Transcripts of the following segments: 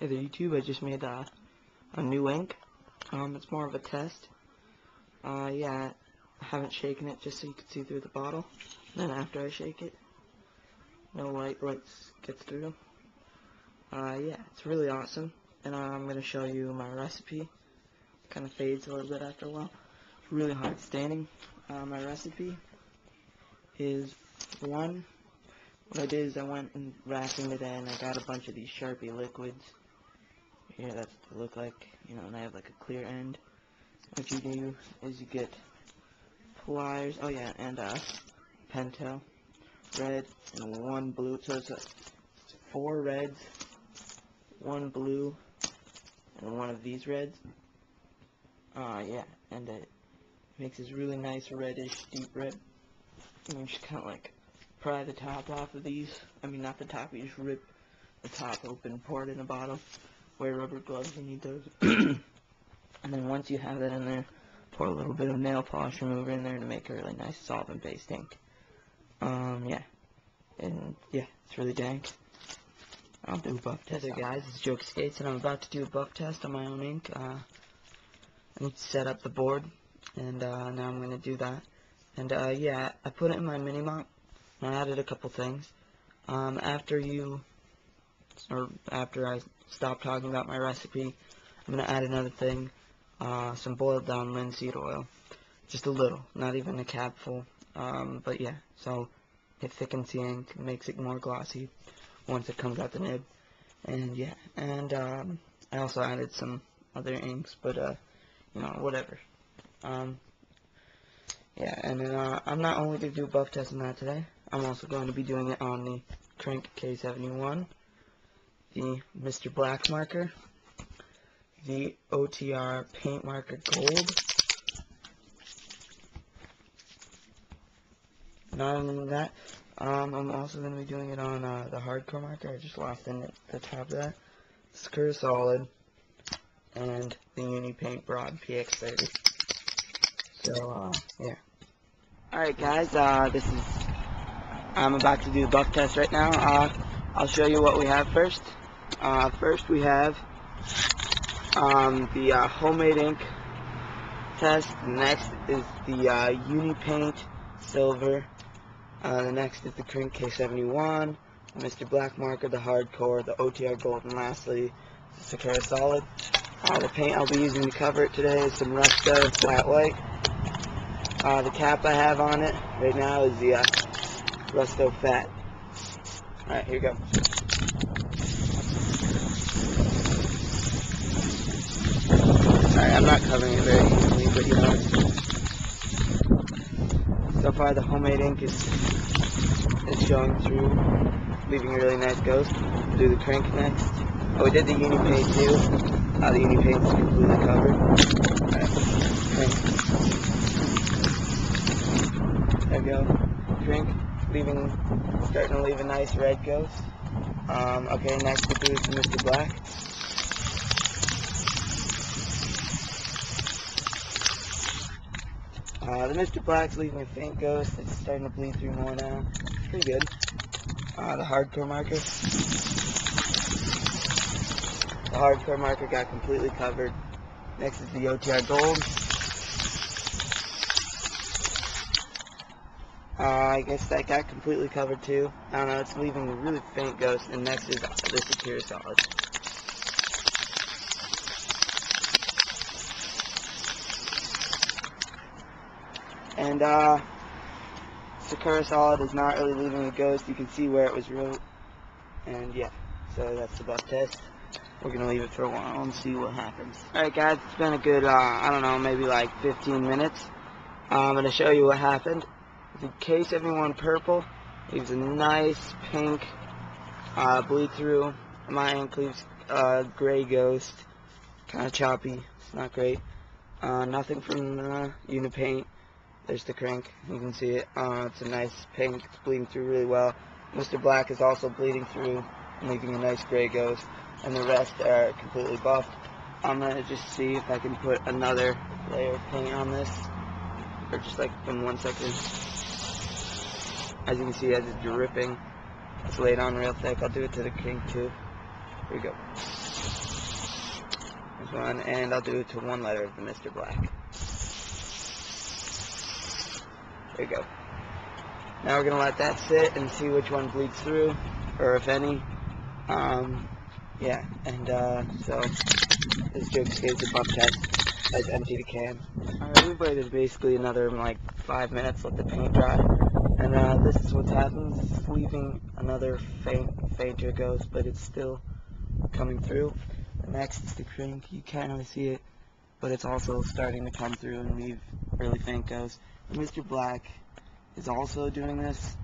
Hey there YouTube, I just made a new ink. It's more of a test. Yeah, I haven't shaken it just so you can see through the bottle. Then after I shake it, no light gets through. Yeah, it's really awesome. And I'm going to show you my recipe. Kind of fades a little bit after a while. It's really hard staining. My recipe is what I did is I went and wrapping it in. I got a bunch of these Sharpie liquids. Here, that's what they look like, you know, and they have like a clear end. What you do is you get pliers, oh yeah, and Pentel, red, and 1 blue, so it's 4 reds, 1 blue, and 1 of these reds. Yeah, and it makes this really nice reddish, deep red. And you just kind of like pry the top off of these. I mean, not the top, you just rip the top open, pour it in a bottle. Wear rubber gloves, you need those. And then once you have that in there, pour a little bit of nail polish remover in there to make a really nice solvent-based ink. Yeah. And yeah, it's really dank. I'll do a buff test. Hey there guys, it's Joke Skates, and I'm about to do a buff test on my own ink. I need to set up the board, and now I'm going to do that. And yeah, I put it in my mini mop, and I added a couple things. After I stop talking about my recipe, I'm going to add another thing, some boiled down linseed oil. Just a little, not even a cap full. But yeah, so it thickens the ink, makes it more glossy once it comes out the nib. And yeah, and I also added some other inks, but you know, whatever. Yeah, and then I'm not only going to do a buff test on that today, I'm also going to be doing it on the Krink K71. The Mr. Black marker, the OTR paint marker gold. Not only that, I'm also going to be doing it on the hardcore marker. I just lost in the top of that. Secure Solid and the Unipaint Broad PX30. So yeah. Alright guys, I'm about to do the buff test right now. I'll show you what we have first. First we have the homemade ink test. Next is the Unipaint Silver. The next is the Krink K71, Mr. Black marker, the hardcore, the OTR Gold, and lastly the Secure Solid. The paint I'll be using to cover it today is some Rusto Flat White. The cap I have on it right now is the Rusto Fat. Alright, here we go. Alright, I'm not covering it very easily, but you know. So far the homemade ink is showing through, leaving a really nice ghost. We'll do the Krink next. Oh, we did the Unipaint too. The Unipaint is completely covered. Alright, Krink. There we go. Krink, starting to leave a nice red ghost. Okay, next we'll do the Mr. Black. The Mr. Black's leaving a faint ghost. It's starting to bleed through more now. It's pretty good. The hardcore marker. The hardcore marker got completely covered. Next is the OTR Gold. I guess that got completely covered too. I don't know, it's leaving a really faint ghost. And next is the Secure Solid. And Secure Solid is not really leaving a ghost. You can see where it was wrote. And yeah, so that's the buff test. We're going to leave it for a while and see what happens. Alright guys, it's been a good, I don't know, maybe like 15 minutes. I'm going to show you what happened. The K71 purple leaves a nice pink bleed through. My ink leaves gray ghost. Kind of choppy. It's not great. Nothing from Unipaint. There's the Krink. You can see it. It's a nice pink. It's bleeding through really well. Mr. Black is also bleeding through and leaving a nice gray ghost. And the rest are completely buffed. I'm going to just see if I can put another layer of paint on this. Or just like in 1 second. As you can see, as it's dripping, it's laid on real thick. I'll do it to the Krink too. Here we go. There's one, and I'll do it to one letter of the Mr. Black. There you go. Now we're going to let that sit and see which one bleeds through, or if any. Yeah, and so this joke is the buff test. Let's empty the can. Alright, we waited basically another like 5 minutes, let the paint dry. And this is what's happened. It's leaving another fainter ghost, but it's still coming through. The next is the krink. You can't really see it, but it's also starting to come through and leave really faint ghosts. And Mr. Black is also doing this.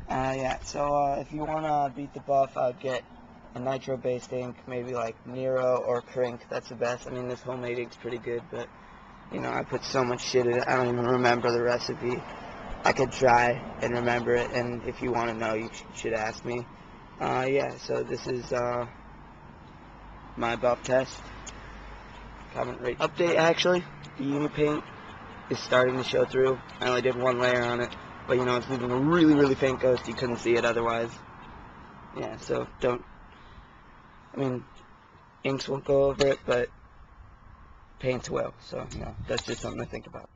Yeah, so if you want to beat the buff, I'd get a nitro-based ink, maybe like Nero or krink. That's the best. I mean, this homemade ink's pretty good, but, you know, I put so much shit in it, I don't even remember the recipe. I could try and remember it, and if you want to know, you should ask me. Yeah, so this is my buff test. Comment, rate. Update, actually, the unipaint is starting to show through. I only did one layer on it, but, you know, it's leaving a really, really faint ghost. You couldn't see it otherwise. Yeah, so I mean, inks won't go over it, but paints will. So, you know, that's just something to think about.